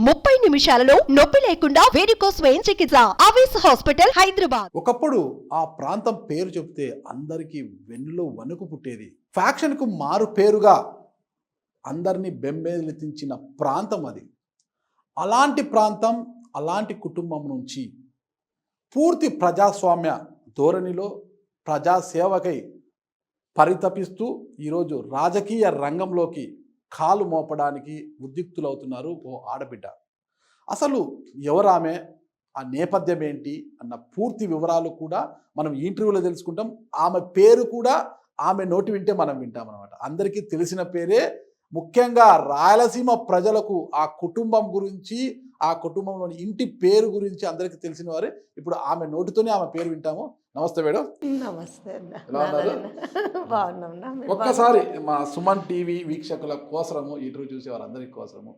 30 నిమిషాలలో నొప్పి లేకుండా వేడికోస్ వెయిన్ చికిత్స. ఆవేశ హాస్పిటల్, హైదరాబాద్. ఒకప్పుడు ఆ ప్రాంతం పేరు చెప్తే అందరికీ వెన్నులో వణుకు పుట్టేది. ఫ్యాక్షన్కు మారు పేరుగా అందరినీ బెంబేలెత్తించిన ప్రాంతం అది. అలాంటి ప్రాంతం, అలాంటి కుటుంబం నుంచి పూర్తి ప్రజాస్వామ్య ధోరణిలో ప్రజాసేవకై పరితపిస్తూ ఈరోజు రాజకీయ రంగంలోకి కాలు మోపడానికి ఉద్యుక్తులవుతున్నారు ఓ ఆడబిడ్డ. అసలు ఎవరామె, ఆ నేపథ్యం ఏంటి అన్న పూర్తి వివరాలు కూడా మనం ఈ ఇంటర్వ్యూలో తెలుసుకుంటాం. ఆమె పేరు కూడా ఆమె నోటి వింటే మనం వింటాం అనమాట. అందరికీ తెలిసిన పేరే. ముఖ్యంగా రాయలసీమ ప్రజలకు ఆ కుటుంబం గురించి, ఆ కుటుంబంలోని ఇంటి పేరు గురించి అందరికీ తెలిసిన వారే. ఇప్పుడు ఆమె నోటితోనే ఆమె పేరు వింటాము. నమస్తే మేడం. నమస్తే. ఎలా ఉన్నారు? బాగున్నాం. ఒక్కసారి మా సుమన్ టీవీ వీక్షకుల కోసము, ఇంటర్వ్యూ చూసే వారందరి కోసము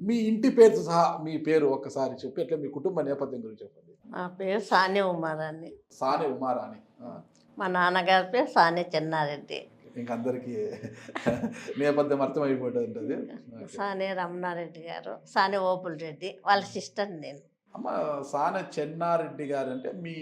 మీ ఇంటి పేరుతో సహా మీ పేరు ఒక్కసారి చెప్పి, అట్లా మీ కుటుంబ నేపథ్యం గురించి చెప్పండి. మా పేరు సానే ఉమారాణి. సానే ఉమారాణి. మా నాన్నగారి పేరు సానే చెన్నారెడ్డి. ఇంకందరికీ నేపథ్యం అర్థమైపోతుంది ఉంటుంది. సానే రమణారెడ్డి గారు, సానే ఓపుల్ రెడ్డి వాళ్ళ సిస్టర్ నేను. అమ్మ, సానే చెన్నారెడ్డి గారు అంటే మీ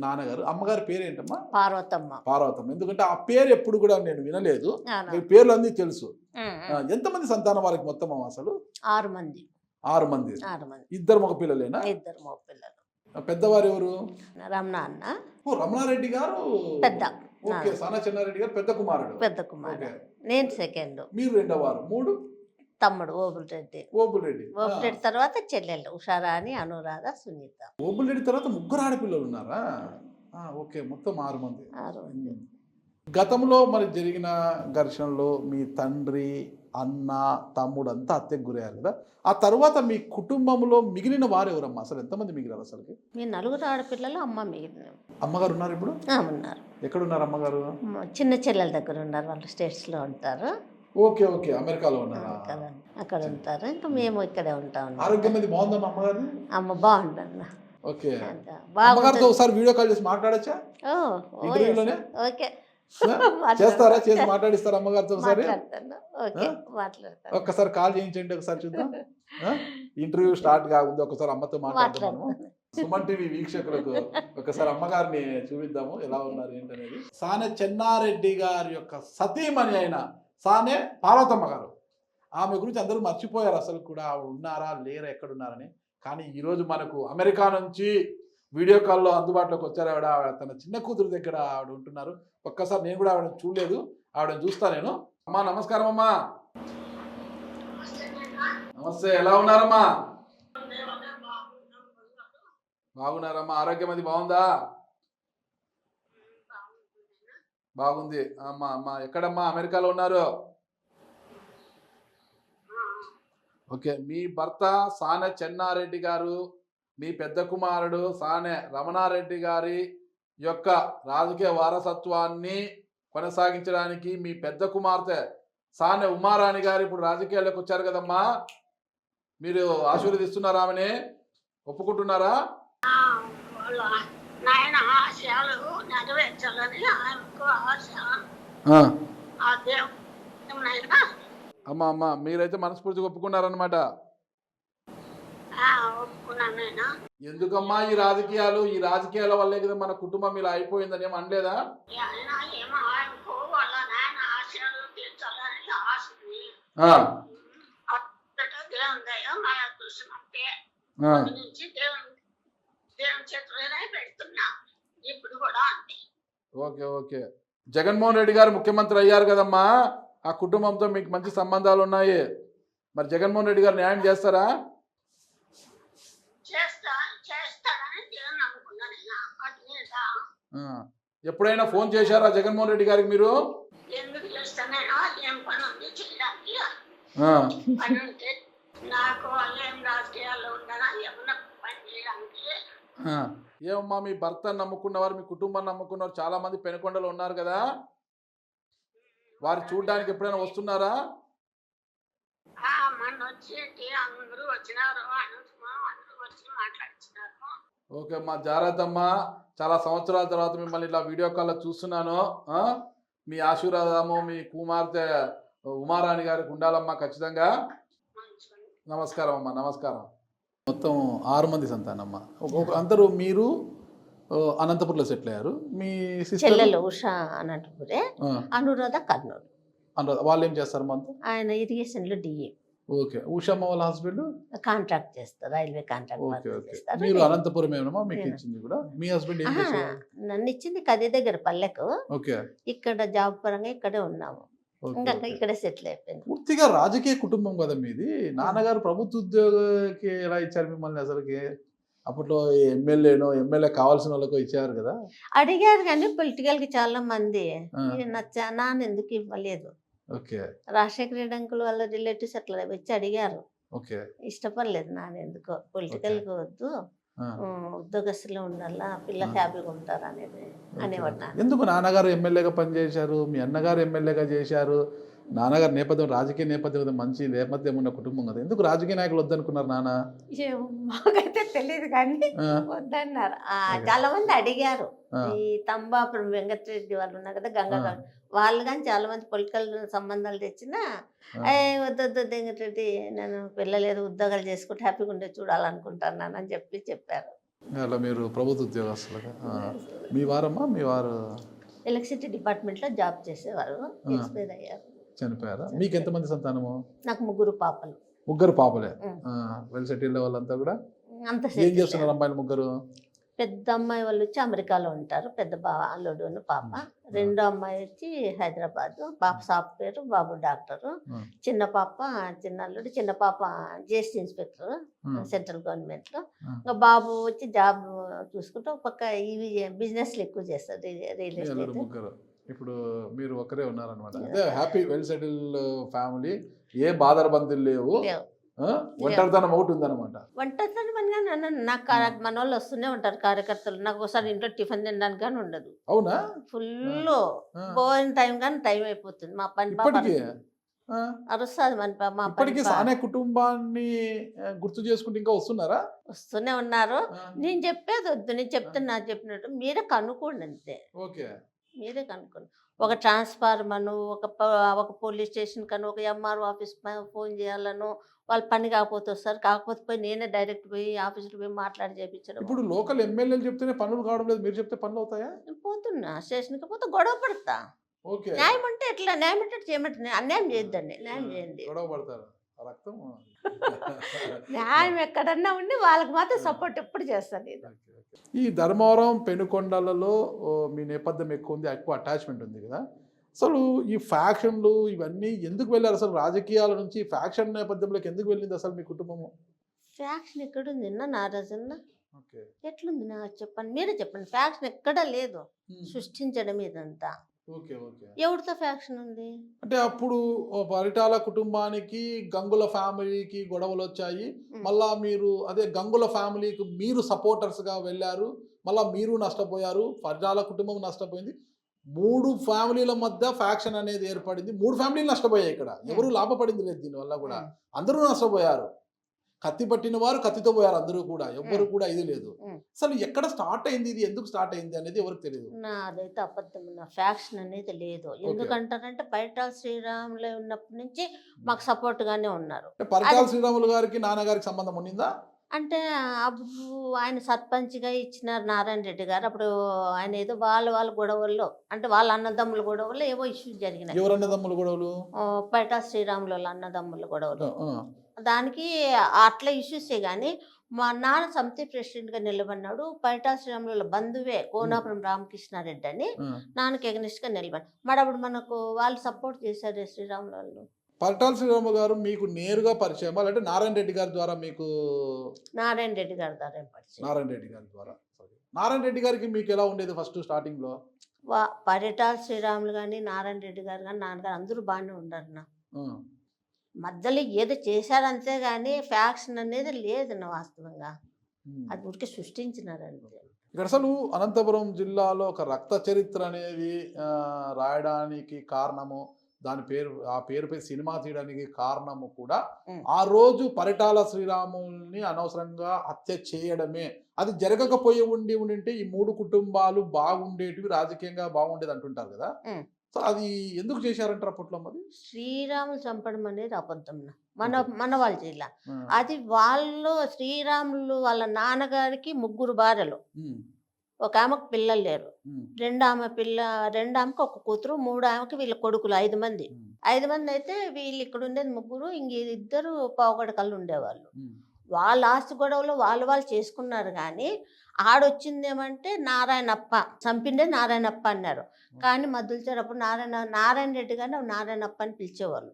నాన్నగారు. అమ్మగారి పేరు ఏంటమ్మా? పార్వతమ్మ. పార్వతమ్మ. ఎందుకంటే ఆ పేరు ఎప్పుడు కూడా నేను వినలేదు. అవునా. మీ పేర్లు అన్నీ తెలుసు. ఎంతమంది సంతానం వాళ్ళకి మొత్తం అసలు? 6 మంది. 6 మంది. 6 మంది. ఇద్దరు మగ పిల్లలేనా? 2 మగ పిల్లలు. పెద్దవారు ఎవరు? రమణ అన్న ఓ, రమణారెడ్డి గారు పెద్ద. ఓకే. సానా చెన్నారెడ్డి గారు పెద్ద కుమారుడు. పెద్ద కుమారుడు. నేను సెకండ్. మీరు రెండవారు. 3 తమ్ముడు ఓపుల్ రెడ్డి. ఓపుల్ రెడ్డి. ఓపుల్ రెడ్డి తర్వాత చెల్లెళ్ళు ఉషారాణి, అనురాధ, సునీత. ఓపుల్ రెడ్డి తర్వాత 3 ఆడపిల్లలు ఉన్నారా? ఓకే. మొత్తం 6 మంది. 6 మంది. గతంలో మరి జరిగిన ఘర్షణలో మీ తండ్రి, అన్న, తమ్ముడు అంతా హత్యకు గురయ్యారు కదా. ఆ తర్వాత మీ కుటుంబంలో మిగిలిన వారు ఎవరమ్మా? అసలు ఎంతమంది మిగిలారు అసలుకి? మీ 4 ఆడపిల్లలు, అమ్మ మిగిలిన. అమ్మగారు ఉన్నారు ఇప్పుడు? ఉన్నారు. ఎక్కడున్నారు అమ్మగారు? చిన్న చెల్లెల దగ్గర ఉన్నారు. వాళ్ళు స్టేట్స్లో ఉంటారు. Okay okay. అమెరికాలో ఉన్నారా? అక్కడ ఉంటారు. ఇంకా మేము ఇక్కడే ఉంటాం. ఆరోగ్యం అది బాగుందమ్మా అమ్మగారు? అమ్మ బాగుండన్న. ఓకే. అమ్మగారితో ఒకసారి వీడియో కాల్ చేసి మాట్లాడచ్చా? ఇంటర్వ్యూలోనే ఓకే. చేస్తారా? చేసి మాట్లాడిస్తారా అమ్మగారితో ఒకసారి? మాట్లాడతాను. ఒక్కసారి కాల్ చేయించండి, ఒకసారి చూద్దాం. ఇంటర్వ్యూ స్టార్ట్ కాకుండా ఒకసారి అమ్మతో మాట్లాడతాము. సుమన్ టీవీ వీక్షకులకు ఒకసారి అమ్మగారిని చూపిద్దాము, ఎలా ఉన్నారు ఏంటనేది. సానే చెన్నారెడ్డి గారి యొక్క సతీమణి అయిన సానే పార్వతమ్మ గారు. ఆమె గురించి అందరూ మర్చిపోయారు అసలు కూడా. ఆవిడ ఉన్నారా లేరా, ఎక్కడున్నారని. కానీ ఈరోజు మనకు అమెరికా నుంచి వీడియో కాల్లో అందుబాటులోకి వచ్చారు. ఆవిడ తన చిన్న కూతురు దగ్గర ఆవిడ ఉంటున్నారు. ఒక్కసారి నేను కూడా ఆవిడని చూడలేదు, ఆవిడని చూస్తా నేను. అమ్మా నమస్కారం. అమ్మా నమస్తే. ఎలా ఉన్నారమ్మా? బాగున్నారమ్మా. ఆరోగ్యం అది బాగుందా? బాగుంది. అమ్మా ఎక్కడమ్మా? అమెరికాలో ఉన్నారు. ఓకే. మీ భర్త సానే చెన్నారెడ్డి గారు, మీ పెద్ద కుమారుడు సానే రమణారెడ్డి గారి యొక్క రాజకీయ వారసత్వాన్ని కొనసాగించడానికి మీ పెద్ద కుమార్తె సానే ఉమారాణి గారు ఇప్పుడు రాజకీయాల్లోకి వచ్చారు కదమ్మా. మీరు ఆశీర్వదిస్తున్నారా? ఆమెని ఒప్పుకుంటున్నారా? అమ్మ మీరైతే మనస్ఫూర్తిగా ఒప్పుకున్నారనమాట. ఎందుకమ్మా ఈ రాజకీయాలు? ఈ రాజకీయాల వల్లే కదా మన కుటుంబం ఇలా అయిపోయిందని ఏం అనలేదా? Okay okay. జగన్మోహన్ రెడ్డి గారు ముఖ్యమంత్రి అయ్యారు కదమ్మా. ఆ కుటుంబంతో మీకు మంచి సంబంధాలు ఉన్నాయి. మరి జగన్మోహన్ రెడ్డి గారు న్యాయం చేస్తారా? ఎప్పుడైనా ఫోన్ చేశారా జగన్మోహన్ రెడ్డి గారికి మీరు? ఏమమ్మా మీ భర్త నమ్ముకున్నవారు, మీ కుటుంబాన్ని నమ్ముకున్నవారు చాలా మంది పెనుకొండలో ఉన్నారు కదా. వారు చూడడానికి ఎప్పుడైనా వస్తున్నారా? ఓకే అమ్మా, జాగ్రత్త అమ్మా. చాలా సంవత్సరాల తర్వాత మిమ్మల్ని ఇలా వీడియో కాల్లో చూస్తున్నాను. మీ ఆశీర్వాదము మీ కుమార్తె ఉమారాణి గారికి ఉండాలమ్మా ఖచ్చితంగా. నమస్కారం అమ్మా, నమస్కారం. మొత్తం 6 మంది సంతానమ్మ. అందరూ మీరు అనంతపురంలో సెటిల్ అయ్యారు. మీ సిస్టర్ చెల్లెలు ఉషా అనంతపురే, అనురాధ కర్నూలు. వాళ్ళు ఏం చేస్తారు మనతో? ఆయన ఇరిగేషన్లో డిఏ. ఓకే. ఉషమ్మ వాళ్ళ హస్బెండ్ కాంట్రాక్ట్ చేస్తారు, రైల్వే ఓకే కాంట్రాక్ట్ ఓకే. చేస్తారు. మీరు అనంతపురం ఏమన్నా మీకు ఇచ్చింది కూడా? మీ హస్బెండ్ ఏం ఆహా, చేశారు? నన్ను ఇచ్చింది కదే దగ్గర పల్లెకు. ఓకే ఇక్కడ జాబ్ పరంగా ఇక్కడే ఉన్నాము, ఓకే ఇంకా ఓకే. ఇక్కడే సెటిల్ అయిపోయింది. పూర్తిగా రాజకీయ కుటుంబం కదా మీది. నాన్నగారు ప్రభుత్వ ఉద్యోగకి ఎలా ఇచ్చారు మిమ్మల్ని అసలుకి? అప్పట్లో ఎమ్మెల్యే కావాల్సిన వాళ్ళకు ఇచ్చారు కదా. అడిగారు కానీ పొలిటికల్ కి చాలా మంది ఆ. నాన్న ఎందుకు ఇవ్వలేదు. ఓకే రాజశేఖర రెడ్డి అంకుల్ వాళ్ళ రిలేటివ్స్ అట్లా వచ్చి అడిగారు, ఓకే. ఇష్టపడలేదు నాన్న ఎందుకో పొలిటికల్ కి వద్దు, ఆ. ఉద్యోగస్తులు ఉండాలా, పిల్ల ఆ. హ్యాపీగా ఉంటారు అనేది అనేవాడు నాన్న. ఎందుకు నాన్నగారు ఎమ్మెల్యేగా పనిచేశారు, మీ అన్నగారు ఎమ్మెల్యేగా చేశారు? నాన్నగారు నేపథ్యం రాజకీయ నేపథ్యం కదా, మంచి నేపథ్యం ఉన్న కుటుంబం కదా. ఎందుకు రాజకీయ నాయకులు వద్దనుకున్నారు నాన్న? ఏమో మాకైతే తెలియదు కానీ ఆ, వద్దన్నారు. ఓకే. చాలా మంది అడిగారు, ఆ, ఈ తంబాపురం వెంకటరెడ్డి వాళ్ళు ఉన్నారు కదా, గంగా ఆ. వాళ్ళు కానీ చాలా మంది పొలిటికల్ సంబంధాలు తెచ్చినా ఆ. వద్దు వెంకటరెడ్డి, నేను పిల్లలేదు, ఉద్యోగాలు చేసుకుంటే హ్యాపీగా ఉండే చూడాలనుకుంటున్నాను అని చెప్పారు. అలా మీరు ప్రభుత్వ ఉద్యోగస్తులుగా. మీ వారమ్మా, మీ వారు ఎలక్ట్రిసిటీ డిపార్ట్మెంట్లో జాబ్ చేసేవారు, ఆ. ఎక్స్పైర్ అయ్యారు. చనిపోయారా? మీకు ఎంతమంది సంతానము? నాకు 3 పాపలు. ముగ్గురు పాపలే. ఉమ్. వెల్ సెటిల్ వాళ్ళంతా కూడా అంత ఏం settled. చేస్తున్నారు అమ్మాయిలు ముగ్గురు? పెద్ద అమ్మాయి వాళ్ళు వచ్చి అమెరికాలో ఉంటారు, పెద్ద అల్లుడు పాప. రెండో అమ్మాయి వచ్చి హైదరాబాద్, పాప సాఫ్ట్వేర్, బాబు డాక్టరు. ఉమ్. చిన్న పాప, చిన్న అల్లుడు, చిన్న పాప జిఎస్టీ ఇన్స్పెక్టర్ ఉమ్. సెంట్రల్ గవర్నమెంట్లో. ఉమ్. ఇంకా బాబు వచ్చి జాబ్ చూసుకుంటూ ఒక పక్క ఇవి బిజినెస్లు ఎక్కువ చేస్తారు, రియల్ మీ అల్లుడు ఎస్టేట్. ముగ్గురు. ఇప్పుడు మీరు ఒకరే ఉన్నారనమాట. అదే హ్యాపీ వెల్ సెటిల్ ఫ్యామిలీ. ఏ బాధరబందులు లేవు. లేవు. ఒంటరితనం ఒకటి ఉందన్నమాట. వంటతనం అని కానీ అన్నాను, నాకు మన వాళ్ళు వస్తూనే ఉంటారు కార్యకర్తలు. నాకు ఒకసారి ఇంట్లో టిఫిన్ తినడానికి కానీ ఉండదు, అవునా? ఫుల్ ఆ. పోయిన టైం కానీ టైం అయిపోతుంది. మా పని ఇప్పటికీ అరుస్తుంది మా ఇప్పటికీ పని సానే కుటుంబాన్ని గుర్తు చేసుకుంటూ ఇంకా వస్తున్నారా? వస్తూనే ఉన్నారు. ఆ, నేను చెప్పేది వద్దు, నేను చెప్తున్నా చెప్పినట్టు మీరే కనుక్కోండి అంతే, ఓకే మీరే కనుక్కోండి. ఒక ట్రాన్స్ఫార్మర్ను, ఒక పోలీస్ స్టేషన్ కను, ఒక ఎంఆర్ఓ ఆఫీస్ ఫోన్ చేయాలను, వాళ్ళ పని కాకపోతే వస్తారు, కాకపోతే పోయి నేనే డైరెక్ట్ పోయి ఆఫీసులో పోయి మాట్లాడి చేయించడం. ఇప్పుడు లోకల్ ఎమ్మెల్యేలు చెప్తేనే పనులు కావడం లేదు, మీరు చెప్తే పనులు అవుతాయా? నేను పోతున్నా స్టేషన్కి, పోతే గొడవ పడతా. ఓకే. న్యాయం అంటే ఎట్లా, న్యాయం అంటే చేయమంటే అన్యాయం చేయొద్దండి, న్యాయం చేయండి. గొడవ పడతారు. రక్తం. న్యాయం ఎక్కడన్నా ఉండి వాళ్ళకి మాత్రం సపోర్ట్ ఎప్పుడు చేస్తాను నేను. Okay, okay. ఈ ధర్మవరం పెనుకొండలలో మీ నేపథ్యం ఎక్కువ ఉంది, ఎక్కువ అటాచ్మెంట్ ఉంది కదా. అసలు ఈ ఫ్యాక్షన్లు ఇవన్నీ ఎందుకు వెళ్ళారు? అసలు రాజకీయాల నుంచి ఫ్యాక్షన్ నేపథ్యంలోకి ఎందుకు వెళ్ళింది అసలు మీ కుటుంబము? ఫ్యాక్షన్ ఎక్కడుంది అన్న నారాజన్న? ఓకే. ఎట్లుంది నాకు చెప్పండి, మీరే చెప్పండి. ఫ్యాక్షన్ ఎక్కడా లేదు, సృష్టించడం ఇదంతా. Okay okay. ఎవరితో ఫ్యాక్షన్ ఉంది? అంటే అప్పుడు పరిటాల కుటుంబానికి గంగుల ఫ్యామిలీకి గొడవలు వచ్చాయి. మళ్ళా మీరు అదే గంగుల ఫ్యామిలీకి మీరు సపోర్టర్స్ గా వెళ్ళారు, మళ్ళా మీరు నష్టపోయారు, పరిటాల కుటుంబం నష్టపోయింది. 3 ఫ్యామిలీల మధ్య ఫ్యాక్షన్ అనేది ఏర్పడింది. 3 ఫ్యామిలీలు నష్టపోయాయి. ఇక్కడ ఎవరు లాభపడింది లేదు దీనివల్ల కూడా. అందరూ నష్టపోయారు. కత్తి పట్టిన వారు కత్తితో పోయారు, అందరూ కూడా. ఎవ్వరు కూడా ఇది లేదు. అసలు ఎక్కడ స్టార్ట్ అయింది, ఇది ఎందుకు స్టార్ట్ అయింది అనేది ఎవరికి తెలియదు. నాదైతే అబద్ధం, నా ఫ్యాక్షన్ అనేది లేదు. ఎందుకంటారంటే పరిటాల శ్రీరాములు ఉన్నప్పటి నుంచి మాకు సపోర్ట్ గానే ఉన్నారు. పరిటాల శ్రీరాములు గారికి నాన్నగారికి సంబంధం ఉండిందా? అంటే అప్పుడు ఆయన సర్పంచ్గా ఇచ్చినారు నారాయణ రెడ్డి గారు. అప్పుడు ఆయన ఏదో వాళ్ళ గొడవల్లో, అంటే వాళ్ళ అన్నదమ్ముల గొడవల్లో ఏవో ఇష్యూస్ జరిగినాయి. ఎవరు అన్నదమ్ముల గొడవలు? పరిటాల శ్రీరాములు వాళ్ళ అన్నదమ్ముల గొడవలు. దానికి అట్లా ఇష్యూసే కానీ మా నాన్న సమితి ప్రెసిడెంట్గా నిలబడినాడు. పరిటాల శ్రీరాముల బంధువే కోనాపురం రామకృష్ణారెడ్డి అని నాన్నకి ఎగనిస్ట్గా నిలబడి. మరి అప్పుడు మనకు వాళ్ళు సపోర్ట్ చేశారు శ్రీరాములు వాళ్ళు. పరిటాల శ్రీరాములు గారు మీకు నేరుగా పరిచయం అంటే నారాయణ రెడ్డి గారి ద్వారా? మీకు నారాయణ రెడ్డి గారి ద్వారా పరిచయం. నారాయణ రెడ్డి గారి ద్వారా. నారాయణ రెడ్డి గారికి మీకు ఎలా ఉండేది ఫస్ట్ స్టార్టింగ్ లో? పరిటాల శ్రీరాములు కానీ నారాయణ రెడ్డి గారు కానీ నాన్నగారు అందరూ బాగానే ఉన్నారు. నా మధ్యలో ఏదో చేశారంతే కానీ ఫ్యాక్షన్ అనేది లేదు నా వాస్తవంగా. అది ఊరికే సృష్టించినారంతే. ఇక్కడ అసలు అనంతపురం జిల్లాలో ఒక రక్త చరిత్ర అనేది రాయడానికి కారణము, దాని ఆ పేరుపై సినిమా తీయడానికి కారణము కూడా ఆ రోజు పరిటాల శ్రీరాముల్ని అనవసరంగా హత్య చేయడమే. అది జరగకపోయి ఉంటే ఈ 3 కుటుంబాలు బాగుండేటివి, రాజకీయంగా బాగుండేది అంటుంటారు కదా. సో అది ఎందుకు చేశారంటారు అప్పట్లో? మరి శ్రీరాములు చంపడం అనేది అబద్ధం. మన వాళ్ళ జిల్లా. అది వాళ్ళు శ్రీరాములు వాళ్ళ నాన్నగారికి 3 భార్యలు. ఒక ఆమెకు పిల్లలు లేరు. రెండామెకి ఒక కూతురు, 3 ఆమెకి వీళ్ళ కొడుకులు 5 మంది. 5 మంది అయితే వీళ్ళు ఇక్కడ ఉండేది 3, ఇంక 2 పావుగడకళ్ళు ఉండేవాళ్ళు. వాళ్ళ ఆస్తి గొడవలు వాళ్ళు చేసుకున్నారు కానీ ఆడొచ్చిందేమంటే నారాయణప్ప చంపిండే నారాయణప్ప అన్నారు. కానీ మద్దులచారు అప్పుడు నారాయణ రెడ్డి గారిని నారాయణప్ప అని పిలిచేవాళ్ళు.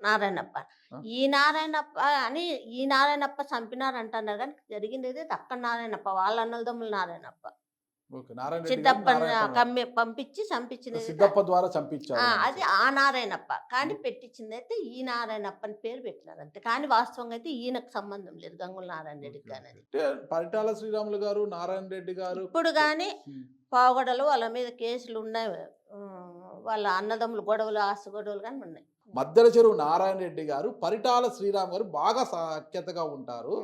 నారాయణప్ప ఈ నారాయణప్ప చంపినారంటున్నారు కానీ జరిగింది అక్కడ నారాయణప్ప వాళ్ళ అన్నదమ్ములు నారాయణప్ప సిద్ధప్ప పంపించి చంపించింది సిద్ధప్ప ద్వారా చంపించారు. అది ఆ నారాయణప్ప. కానీ పెట్టించింది అయితే ఈ నారాయణప్ప అని పేరు పెట్టినారు అంతే. కానీ వాస్తవంగా అయితే ఈయనకు సంబంధం లేదు గంగుల నారాయణ రెడ్డికి. కానీ పరిటాల శ్రీరాములు గారు, నారాయణ రెడ్డి గారు ఇప్పుడు కానీ పావుగడలు వాళ్ళ మీద కేసులు ఉన్నాయి. వాళ్ళ అన్నదమ్ములు గొడవలు, ఆస్తి గొడవలు కానీ ఉన్నాయి. మద్దెల చెరువు నారాయణ రెడ్డి గారు, పరిటాల శ్రీరామ్ గారు బాగా సాఖ్యతగా ఉంటారు.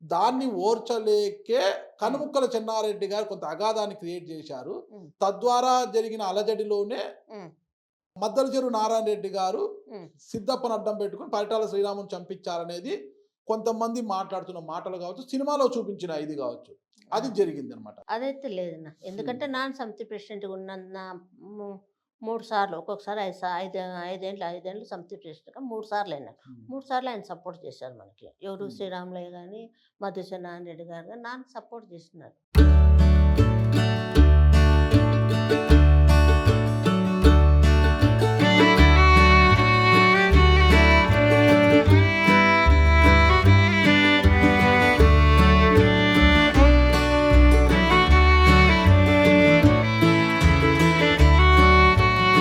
దాన్ని ఓర్చలేకే కనుముక్కల చెన్నారెడ్డి గారు కొంత అగాధాన్ని క్రియేట్ చేశారు. తద్వారా జరిగిన అలజడిలోనే మద్దెల చెరువు నారాయణ రెడ్డి గారు సిద్ధప్పని అడ్డం పెట్టుకుని పరిటాల శ్రీరాముని చంపించారనేది కొంతమంది మాట్లాడుతున్న మాటలు కావచ్చు, సినిమాలో చూపించిన ఇది కావచ్చు, అది జరిగింది అనమాట. అదైతే లేదన్నా. ఎందుకంటే నాన్న సమితి ప్రెసిడెంట్ ఉన్న 3 సార్లు, ఒక్కొక్కసారి 5 ఏళ్ళు సమితి ప్రెసిడెంట్గా 3 సార్లు అయినా 3 సార్లు ఆయన సపోర్ట్ చేశారు మనకి. ఎవరు శ్రీరాములయ్య కానీ మధుసూదన్ రెడ్డి గారు కానీ నాన్న సపోర్ట్ చేస్తున్నారు.